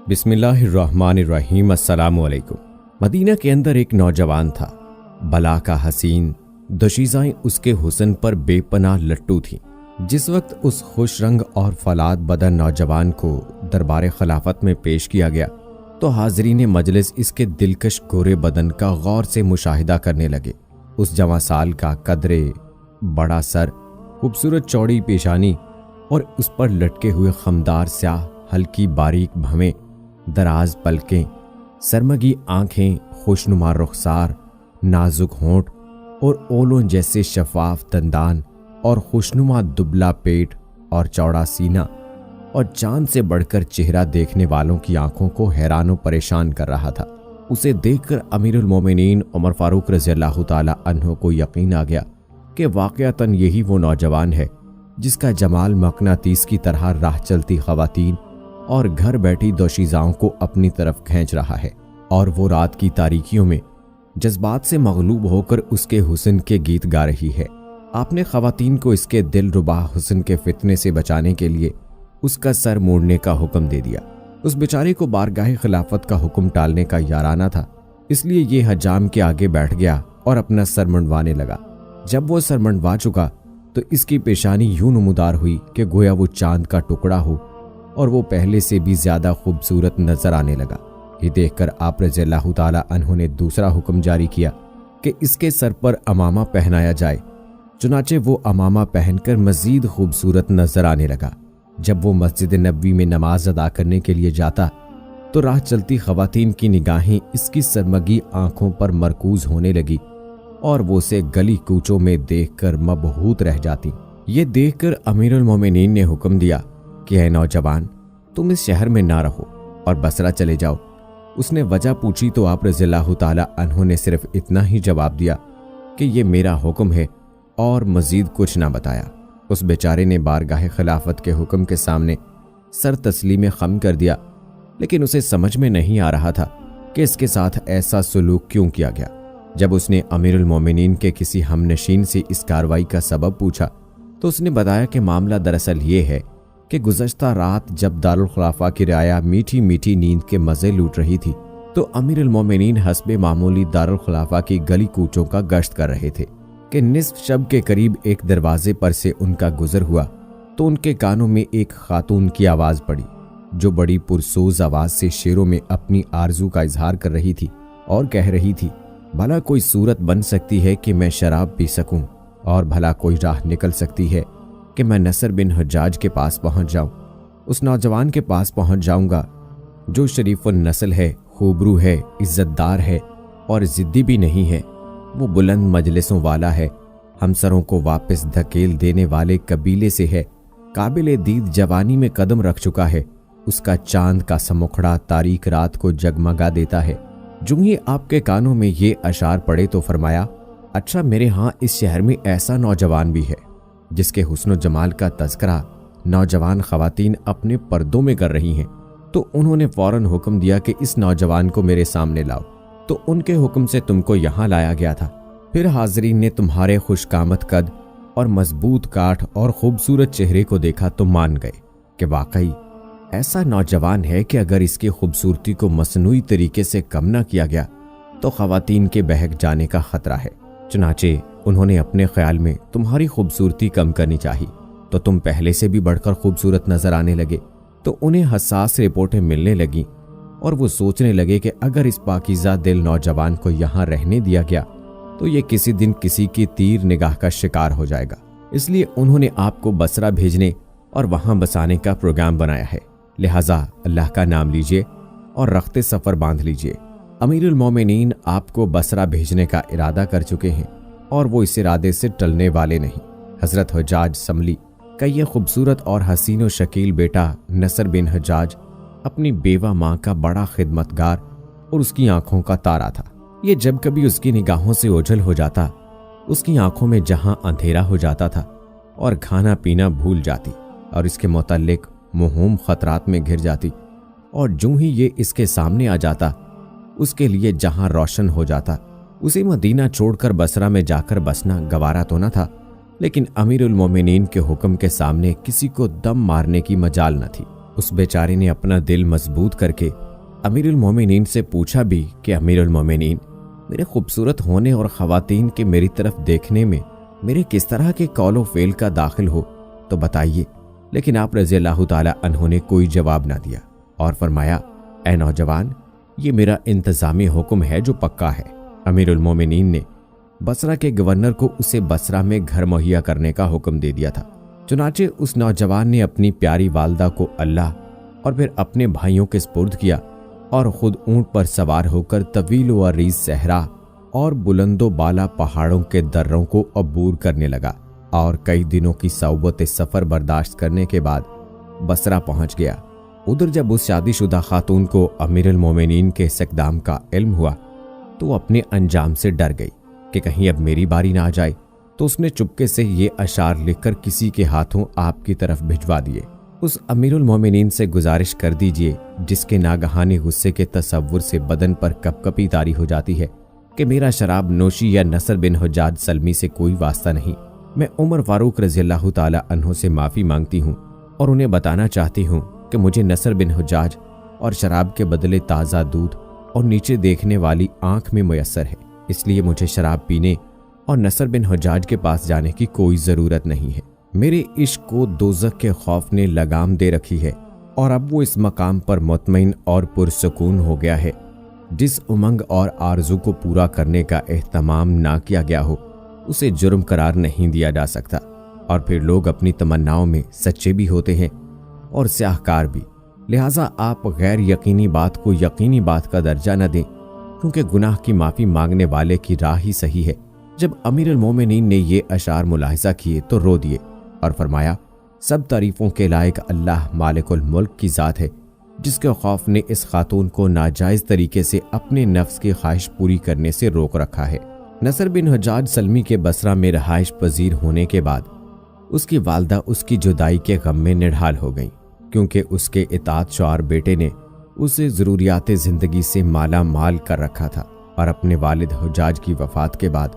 بسم اللہ الرحمن الرحیم۔ السلام علیکم۔ مدینہ کے اندر ایک نوجوان تھا، بلا کا حسین، دوشیزائیں اس کے حسن پر بے پناہ لٹو تھیں۔ جس وقت اس خوش رنگ اور فولاد بدن نوجوان کو دربار خلافت میں پیش کیا گیا تو حاضرین مجلس اس کے دلکش گورے بدن کا غور سے مشاہدہ کرنے لگے۔ اس جوان سال کا قدرے، بڑا سر، خوبصورت چوڑی پیشانی اور اس پر لٹکے ہوئے خمدار سیاہ ہلکی باریک بھویں، دراز پلکیں، سرمگی آنکھیں، خوشنما رخسار، نازک ہونٹ اور اولوں جیسے شفاف دندان اور خوشنما دبلا پیٹ اور چوڑا سینہ اور چاند سے بڑھ کر چہرہ دیکھنے والوں کی آنکھوں کو حیران و پریشان کر رہا تھا۔ اسے دیکھ کر امیر المومنین عمر فاروق رضی اللہ تعالی عنہ کو یقین آ گیا کہ واقعتاً یہی وہ نوجوان ہے جس کا جمال مقناطیس کی طرح راہ چلتی خواتین اور گھر بیٹھی دوشیزاؤں کو اپنی طرف کھینچ رہا ہے، اور وہ رات کی تاریکیوں میں جذبات سے مغلوب ہو کر اس کے حسن کے گیت گا رہی ہے۔ آپ نے خواتین کو اس کے دل ربا حسن کے فتنے سے بچانے کے لیے اس کا سر موڑنے کا حکم دے دیا۔ اس بیچارے کو بارگاہ خلافت کا حکم ٹالنے کا یارانہ تھا، اس لیے یہ حجام کے آگے بیٹھ گیا اور اپنا سر منڈوانے لگا۔ جب وہ سر منڈوا چکا تو اس کی پیشانی یوں نمودار ہوئی کہ گویا وہ چاند کا ٹکڑا ہو، اور وہ پہلے سے بھی زیادہ خوبصورت نظر آنے لگا۔ یہ دیکھ کر آپ رضی اللہ تعالی عنہ نے دوسرا حکم جاری کیا کہ اس کے سر پر امامہ پہنایا جائے۔ چنانچہ وہ امامہ پہن کر مزید خوبصورت نظر آنے لگا۔ جب وہ مسجد نبوی میں نماز ادا کرنے کے لیے جاتا تو راہ چلتی خواتین کی نگاہیں اس کی سرمگی آنکھوں پر مرکوز ہونے لگی اور وہ اسے گلی کوچوں میں دیکھ کر مبہوت رہ جاتی۔ یہ دیکھ کر امیر المومنین نے حکم دیا کہ اے نوجوان، تم اس شہر میں نہ رہو اور بصرہ چلے جاؤ۔ اس نے وجہ پوچھی تو آپ رضی اللہ تعالی عنہ نے صرف اتنا ہی جواب دیا کہ یہ میرا حکم ہے، اور مزید کچھ نہ بتایا۔ اس بیچارے نے بارگاہ خلافت کے حکم کے سامنے سر تسلیم خم کر دیا، لیکن اسے سمجھ میں نہیں آ رہا تھا کہ اس کے ساتھ ایسا سلوک کیوں کیا گیا۔ جب اس نے امیر المومنین کے کسی ہم نشین سے اس کارروائی کا سبب پوچھا تو اس نے بتایا کہ معاملہ دراصل یہ ہے کہ گزشتہ رات جب دارالخلافہ کی رعایا میٹھی میٹھی نیند کے مزے لوٹ رہی تھی تو امیر المومنین حسب معمولی دارالخلافہ کی گلی کوچوں کا گشت کر رہے تھے کہ نصف شب کے قریب ایک دروازے پر سے ان کا گزر ہوا تو ان کے کانوں میں ایک خاتون کی آواز پڑی جو بڑی پرسوز آواز سے شعروں میں اپنی آرزو کا اظہار کر رہی تھی اور کہہ رہی تھی، بھلا کوئی صورت بن سکتی ہے کہ میں شراب پی سکوں، اور بھلا کوئی راہ نکل سکتی ہے کہ میں نصر بن حجاج کے پاس پہنچ جاؤں۔ اس نوجوان کے پاس پہنچ جاؤں گا جو شریف النسل ہے، خوبرو ہے، عزت دار ہے اور ضدی بھی نہیں ہے۔ وہ بلند مجلسوں والا ہے، ہمسروں کو واپس دھکیل دینے والے قبیلے سے ہے، قابل دید جوانی میں قدم رکھ چکا ہے۔ اس کا چاند کا سمکھڑا تاریک رات کو جگمگا دیتا ہے۔ جو ہی آپ کے کانوں میں یہ اشعار پڑے تو فرمایا، اچھا میرے ہاں اس شہر میں ایسا نوجوان بھی ہے جس کے حسن و جمال کا تذکرہ نوجوان خواتین اپنے پردوں میں کر رہی ہیں۔ تو انہوں نے فوراً حکم دیا کہ اس نوجوان کو میرے سامنے لاؤ۔ تو ان کے حکم سے تم کو یہاں لایا گیا تھا۔ پھر حاضرین نے تمہارے خوش قامت قد اور مضبوط کاٹھ اور خوبصورت چہرے کو دیکھا تو مان گئے کہ واقعی ایسا نوجوان ہے کہ اگر اس کی خوبصورتی کو مصنوعی طریقے سے کم نہ کیا گیا تو خواتین کے بہک جانے کا خطرہ ہے۔ چنانچہ انہوں نے اپنے خیال میں تمہاری خوبصورتی کم کرنی چاہی تو تم پہلے سے بھی بڑھ کر خوبصورت نظر آنے لگے۔ تو انہیں حساس رپورٹیں ملنے لگیں اور وہ سوچنے لگے کہ اگر اس پاکیزہ دل نوجوان کو یہاں رہنے دیا گیا تو یہ کسی دن کسی کی تیر نگاہ کا شکار ہو جائے گا۔ اس لیے انہوں نے آپ کو بصرہ بھیجنے اور وہاں بسانے کا پروگرام بنایا ہے، لہٰذا اللہ کا نام لیجئے اور رخت سفر باندھ لیجئے۔ امیر المومنین آپ کو بصرہ بھیجنے کا ارادہ کر چکے ہیں اور وہ اس ارادے سے ٹلنے والے نہیں۔ حضرت حجاج سملی کا یہ خوبصورت اور حسین و شکیل بیٹا نصر بن حجاج اپنی بیوہ ماں کا بڑا خدمتگار اور اس کی آنکھوں کا تارا تھا۔ یہ جب کبھی اس کی نگاہوں سے اوجھل ہو جاتا، اس کی آنکھوں میں جہاں اندھیرا ہو جاتا تھا اور کھانا پینا بھول جاتی اور اس کے متعلق مہم خطرات میں گھر جاتی، اور جو ہی یہ اس کے سامنے آ جاتا اس کے لیے جہاں روشن ہو جاتا، اسے مدینہ چھوڑ کر بصرہ میں جا کر بسنا گوارا تو نہ تھا، لیکن امیر المومنین کے حکم کے سامنے کسی کو دم مارنے کی مجال نہ تھی۔ اس بیچارے نے اپنا دل مضبوط کر کے امیر المومنین سے پوچھا بھی کہ امیر المومنین، میرے خوبصورت ہونے اور خواتین کے میری طرف دیکھنے میں میرے کس طرح کے قول و فعل کا داخل ہو تو بتائیے۔ لیکن آپ رضی اللہ تعالی عنہ نے کوئی جواب نہ دیا اور فرمایا، اے نوجوان، یہ میرا انتظامی حکم ہے جو پکا ہے۔ امیر المومنین نے بصرہ کے گورنر کو اسے بصرہ میں گھر مہیا کرنے کا حکم دے دیا تھا۔ چنانچہ اس نوجوان نے اپنی پیاری والدہ کو اللہ اور پھر اپنے بھائیوں کے سپرد کیا اور خود اونٹ پر سوار ہو کر طویل و عریض صحرا اور بلند و بالا پہاڑوں کے دروں کو عبور کرنے لگا، اور کئی دنوں کی صعوبت سفر برداشت کرنے کے بعد بصرہ پہنچ گیا۔ ادھر جب اس شادی شدہ خاتون کو امیر المومنین کے اس اقدام کا علم ہوا تو وہ اپنے انجام سے ڈر گئی کہ کہیں اب میری باری نہ آ جائے، تو اس نے چپکے سے یہ اشعار لکھ کر کسی کے ہاتھوں آپ کی طرف بھجوا دیے۔ اس امیر المومنین سے گزارش کر دیجئے جس کے ناگہانی غصے کے تصور سے بدن پر کپ کپی طاری ہو جاتی ہے کہ میرا شراب نوشی یا نصر بن حجاج سلمی سے کوئی واسطہ نہیں، میں عمر فاروق رضی اللہ تعالی عنہ سے معافی مانگتی ہوں اور انہیں بتانا چاہتی ہوں کہ مجھے نصر بن حجاج اور شراب کے بدلے تازہ دودھ اور نیچے دیکھنے والی آنکھ میں میسر ہے، اس لیے مجھے شراب پینے اور نصر بن حجاج کے پاس جانے کی کوئی ضرورت نہیں ہے۔ میرے عشق کو دوزخ کے خوف نے لگام دے رکھی ہے اور اب وہ اس مقام پر مطمئن اور پرسکون ہو گیا ہے۔ جس امنگ اور آرزو کو پورا کرنے کا اہتمام نہ کیا گیا ہو اسے جرم قرار نہیں دیا جا سکتا، اور پھر لوگ اپنی تمناؤں میں سچے بھی ہوتے ہیں اور سیاہکار بھی، لہٰذا آپ غیر یقینی بات کو یقینی بات کا درجہ نہ دیں، کیونکہ گناہ کی معافی مانگنے والے کی راہ ہی صحیح ہے۔ جب امیر المومنین نے یہ اشعار ملاحظہ کیے تو رو دیے اور فرمایا، سب تعریفوں کے لائق اللہ مالک الملک کی ذات ہے جس کے خوف نے اس خاتون کو ناجائز طریقے سے اپنے نفس کی خواہش پوری کرنے سے روک رکھا ہے۔ نصر بن حجاج سلمی کے بصرہ میں رہائش پذیر ہونے کے بعد اس کی والدہ اس کی جدائی کے غم میں نڈھال ہو گئیں، کیونکہ اس کے اطاعت شعار بیٹے نے اسے ضروریات زندگی سے مالا مال کر رکھا تھا، اور اپنے والد حجاج کی وفات کے بعد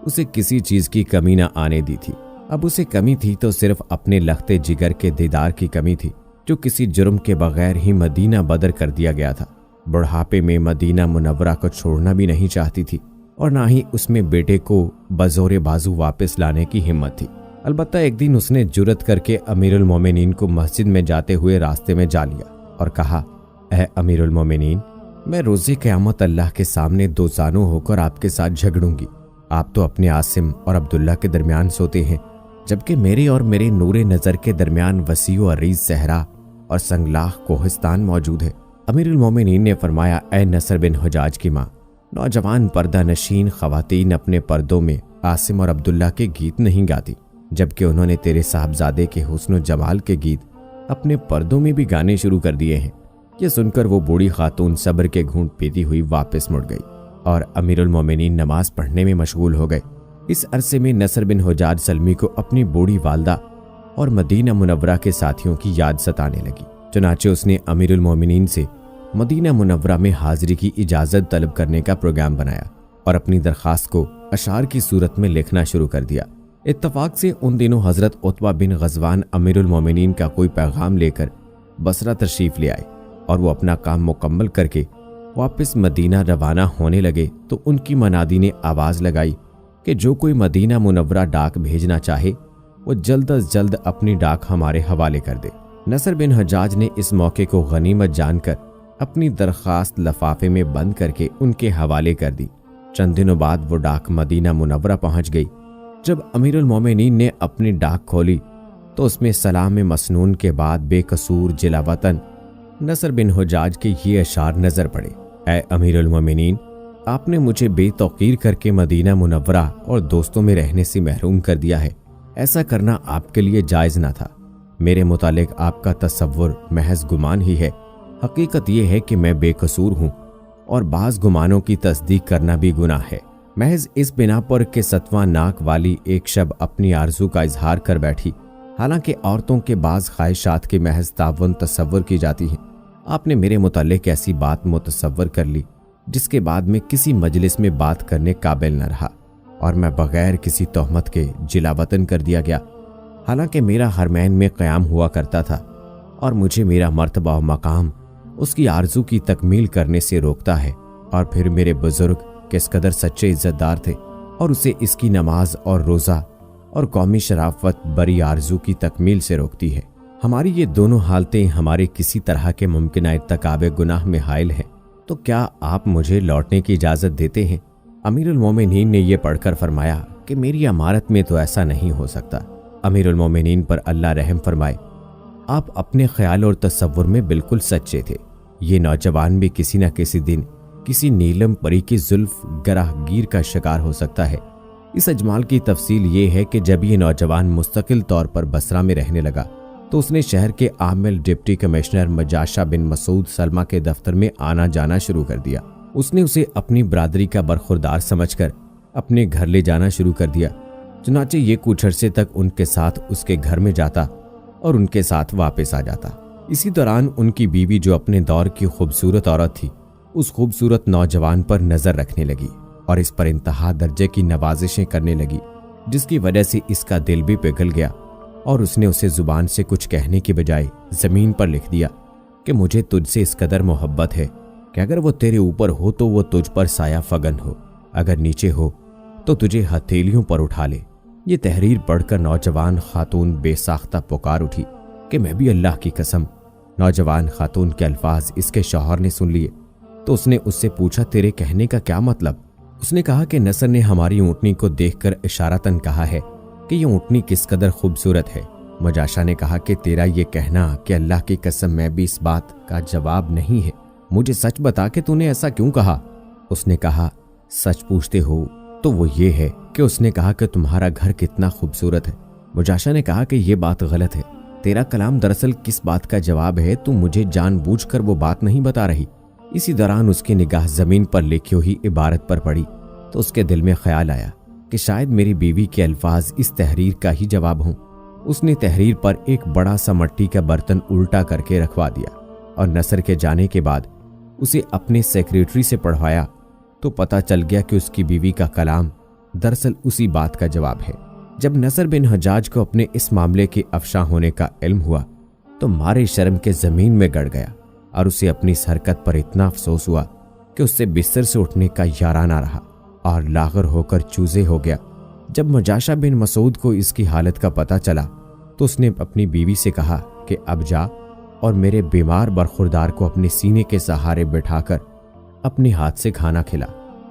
اسے کسی چیز کی کمی نہ آنے دی تھی۔ اب اسے کمی تھی تو صرف اپنے لختے جگر کے دیدار کی کمی تھی، جو کسی جرم کے بغیر ہی مدینہ بدر کر دیا گیا تھا۔ بڑھاپے میں مدینہ منورہ کو چھوڑنا بھی نہیں چاہتی تھی، اور نہ ہی اس میں بیٹے کو بزور بازو واپس لانے کی ہمت تھی۔ البتہ ایک دن اس نے جرأت کر کے امیر المومنین کو مسجد میں جاتے ہوئے راستے میں جا لیا اور کہا، اے امیر المومنین، میں روز قیامت اللہ کے سامنے دو زانو ہو کر آپ کے ساتھ جھگڑوں گی۔ آپ تو اپنے عاصم اور عبداللہ کے درمیان سوتے ہیں، جبکہ میرے اور میرے نور نظر کے درمیان وسیع و عریض صحرا اور سنگلاخ کوہستان موجود ہے۔ امیر المومنین نے فرمایا، اے نصر بن حجاج کی ماں، نوجوان پردہ نشین خواتین اپنے پردوں میں عاصم اور عبداللہ کے گیت نہیں گاتی، جبکہ انہوں نے تیرے صاحبزادے کے حسن و جمال کے گیت اپنے پردوں میں بھی گانے شروع کر دیے ہیں۔ یہ سن کر وہ بوڑھی خاتون صبر کے گھونٹ پیتی ہوئی واپس مڑ گئی اور امیر المومنین نماز پڑھنے میں مشغول ہو گئے۔ اس عرصے میں نصر بن حجاج سلمی کو اپنی بوڑھی والدہ اور مدینہ منورہ کے ساتھیوں کی یاد ستانے لگی، چنانچہ اس نے امیر المومنین سے مدینہ منورہ میں حاضری کی اجازت طلب کرنے کا پروگرام بنایا اور اپنی درخواست کو اشعار کی صورت میں لکھنا شروع کر دیا۔ اتفاق سے ان دنوں حضرت عتبہ بن غزوان امیر المومنین کا کوئی پیغام لے کر بصرہ تشریف لے آئے، اور وہ اپنا کام مکمل کر کے واپس مدینہ روانہ ہونے لگے تو ان کی منادی نے آواز لگائی کہ جو کوئی مدینہ منورہ ڈاک بھیجنا چاہے وہ جلد از جلد اپنی ڈاک ہمارے حوالے کر دے۔ نصر بن حجاج نے اس موقع کو غنیمت جان کر اپنی درخواست لفافے میں بند کر کے ان کے حوالے کر دی۔ چند دنوں بعد وہ ڈاک مدینہ منورہ پہنچ گئی۔ جب امیر المومنین نے اپنی ڈاک کھولی تو اس میں سلام مسنون کے بعد بے قصور جلا وطن نصر بن حجاج کے یہ اشعار نظر پڑے، اے امیر المومنین، آپ نے مجھے بے توقیر کر کے مدینہ منورہ اور دوستوں میں رہنے سے محروم کر دیا ہے۔ ایسا کرنا آپ کے لیے جائز نہ تھا۔ میرے متعلق آپ کا تصور محض گمان ہی ہے، حقیقت یہ ہے کہ میں بے قصور ہوں، اور بعض گمانوں کی تصدیق کرنا بھی گناہ ہے۔ محض اس بنا پر کہ ستواں ناک والی ایک شب اپنی آرزو کا اظہار کر بیٹھی، حالانکہ عورتوں کے بعض خواہشات کے محض تعاون تصور کی جاتی ہیں، آپ نے میرے متعلق ایسی بات متصور کر لی جس کے بعد میں کسی مجلس میں بات کرنے قابل نہ رہا، اور میں بغیر کسی تہمت کے جلا وطن کر دیا گیا، حالانکہ میرا حرمین میں قیام ہوا کرتا تھا اور مجھے میرا مرتبہ و مقام اس کی آرزو کی تکمیل کرنے سے روکتا ہے، اور پھر میرے بزرگ کس قدر سچے عزت دار تھے اور اسے اس کی نماز اور روزہ اور قومی شرافت بری آرزو کی تکمیل سے روکتی ہے۔ ہماری یہ دونوں حالتیں ہمارے کسی طرح کے ممکنہ ارتکاب گناہ میں حائل ہیں، تو کیا آپ مجھے لوٹنے کی اجازت دیتے ہیں؟ امیر المومنین نے یہ پڑھ کر فرمایا کہ میری امارت میں تو ایسا نہیں ہو سکتا۔ امیر المومنین پر اللہ رحم فرمائے، آپ اپنے خیال اور تصور میں بالکل سچے تھے۔ یہ نوجوان بھی کسی نہ کسی دن کسی نیلم پری کی زلف گراہ گیر کا شکار ہو سکتا ہے۔ اس اجمال کی تفصیل یہ ہے کہ جب یہ نوجوان مستقل طور پر بصرہ میں رہنے لگا تو اس نے شہر کے عامل ڈپٹی کمشنر مجاشہ بن مسعود سلمہ کے دفتر میں آنا جانا شروع کر دیا۔ اس نے اسے اپنی برادری کا برخوردار سمجھ کر اپنے گھر لے جانا شروع کر دیا۔ چنانچہ یہ کچھ عرصے تک ان کے ساتھ اس کے گھر میں جاتا اور ان کے ساتھ واپس آ جاتا۔ اسی دوران ان کی بیوی جو اپنے دور کی خوبصورت عورت تھی، اس خوبصورت نوجوان پر نظر رکھنے لگی اور اس پر انتہا درجے کی نوازشیں کرنے لگی، جس کی وجہ سے اس کا دل بھی پگھل گیا اور اس نے اسے زبان سے کچھ کہنے کی بجائے زمین پر لکھ دیا کہ مجھے تجھ سے اس قدر محبت ہے کہ اگر وہ تیرے اوپر ہو تو وہ تجھ پر سایہ فگن ہو، اگر نیچے ہو تو تجھے ہتھیلیوں پر اٹھا لے۔ یہ تحریر پڑھ کر نوجوان خاتون بے ساختہ پکار اٹھی کہ میں بھی اللہ کی قسم۔ نوجوان خاتون کے الفاظ اس کے شوہر نے سن لیے تو اس نے اس سے پوچھا، تیرے کہنے کا کیا مطلب؟ اس نے کہا کہ نصر نے ہماری اونٹنی کو دیکھ کر اشارتاً کہا ہے کہ یہ اونٹنی کس قدر خوبصورت ہے۔ مجاشہ نے کہا کہ تیرا یہ کہنا کہ اللہ کی قسم میں بھی اس بات کا جواب نہیں ہے، مجھے سچ بتا کہ تو نے ایسا کیوں کہا؟ اس نے کہا، سچ پوچھتے ہو تو وہ یہ ہے کہ اس نے کہا کہ تمہارا گھر کتنا خوبصورت ہے۔ مجاشہ نے کہا کہ یہ بات غلط ہے، تیرا کلام دراصل کس بات کا جواب ہے؟ تو مجھے جان بوجھ کر وہ بات نہیں بتا رہی۔ اسی دوران اس کی نگاہ زمین پر لکھی ہوئی عبارت پر پڑی تو اس کے دل میں خیال آیا کہ شاید میری بیوی کے الفاظ اس تحریر کا ہی جواب ہوں۔ اس نے تحریر پر ایک بڑا سا مٹی کا برتن الٹا کر کے رکھوا دیا اور نصر کے جانے کے بعد اسے اپنے سیکریٹری سے پڑھوایا تو پتہ چل گیا کہ اس کی بیوی کا کلام دراصل اسی بات کا جواب ہے۔ جب نصر بن حجاج کو اپنے اس معاملے کے افشاں ہونے کا علم ہوا تو مارے شرم کے زمین میں گڑ گیا اور اسے اپنی اس حرکت پر اتنا افسوس ہوا کہ اس سے بستر سے اٹھنے کا یارہ نہ رہا اور لاغر ہو کر چوزے ہو گیا۔ جب مجاشہ بن مسعود کو اس کی حالت کا پتہ چلا تو اس نے اپنی بیوی سے کہا کہ اب جا اور میرے بیمار برخوردار کو اپنے سینے کے سہارے بٹھا کر اپنے ہاتھ سے کھانا کھلا،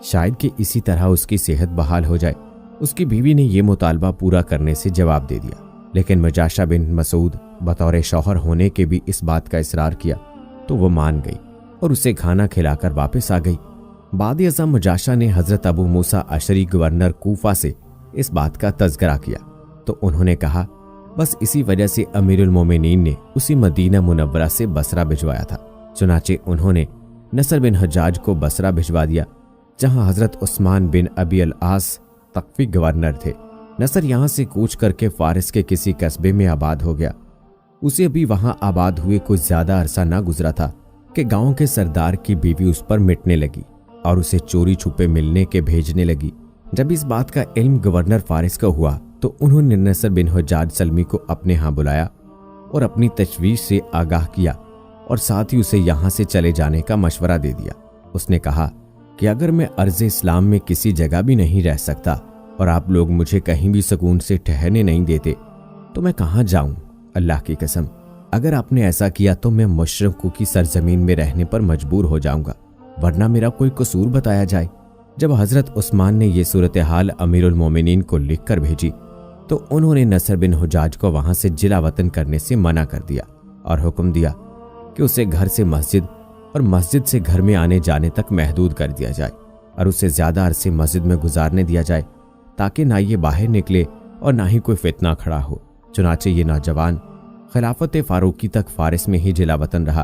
شاید کہ اسی طرح اس کی صحت بحال ہو جائے۔ اس کی بیوی نے یہ مطالبہ پورا کرنے سے جواب دے دیا، لیکن مجاشہ بن مسعود بطور شوہر ہونے کے بھی اس بات کا اصرار کیا تو وہ مان گئی اور اسے کھانا کھلا کر واپس آ گئی۔ بعد ازاں مجاشہ نے حضرت ابو موسیٰ اشعری گورنر کوفہ سے اس بات کا تذکرہ کیا تو انہوں نے کہا بس اسی وجہ سے امیر المومنین نے اسی مدینہ منورہ سے بصرہ بھجوایا تھا۔ چنانچہ انہوں نے نصر بن حجاج کو بصرہ بھجوا دیا جہاں حضرت عثمان بن ابی العاص تقفی گورنر تھے۔ نصر یہاں سے کوچ کر کے فارس کے کسی قصبے میں آباد ہو گیا۔ اسے ابھی وہاں آباد ہوئے کچھ زیادہ عرصہ نہ گزرا تھا کہ گاؤں کے سردار کی بیوی اس پر مٹنے لگی اور اسے چوری چھپے ملنے کے بھیجنے لگی۔ جب اس بات کا علم گورنر فارس کا ہوا تو انہوں نے نصر بن حجاج سلمی کو اپنے ہاں بلایا اور اپنی تشویش سے آگاہ کیا اور ساتھ ہی اسے یہاں سے چلے جانے کا مشورہ دے دیا۔ اس نے کہا کہ اگر میں ارض اسلام میں کسی جگہ بھی نہیں رہ سکتا اور آپ لوگ مجھے کہیں بھی سکون سے ٹھہرنے نہیں دیتے تو میں کہاں جاؤں؟ اللہ کی قسم اگر آپ نے ایسا کیا تو میں مشرقوں کی سرزمین میں رہنے پر مجبور ہو جاؤں گا، ورنہ میرا کوئی قصور بتایا جائے۔ جب حضرت عثمان نے یہ صورتحال امیر المومنین کو لکھ کر بھیجی تو انہوں نے نصر بن حجاج کو وہاں سے جلا وطن کرنے سے منع کر دیا اور حکم دیا کہ اسے گھر سے مسجد اور مسجد سے گھر میں آنے جانے تک محدود کر دیا جائے اور اسے زیادہ عرصے مسجد میں گزارنے دیا جائے تاکہ نہ یہ باہر نکلے اور نہ ہی کوئی فتنہ کھڑا ہو۔ چنانچہ یہ نوجوان خلافت فاروقی تک فارس میں ہی جلا وطن رہا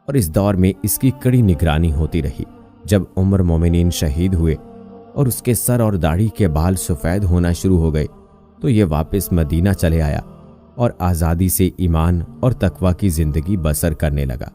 اور اس دور میں اس کی کڑی نگرانی ہوتی رہی۔ جب عمر مومنین شہید ہوئے اور اس کے سر اور داڑھی کے بال سفید ہونا شروع ہو گئے تو یہ واپس مدینہ چلے آیا اور آزادی سے ایمان اور تقوی کی زندگی بسر کرنے لگا۔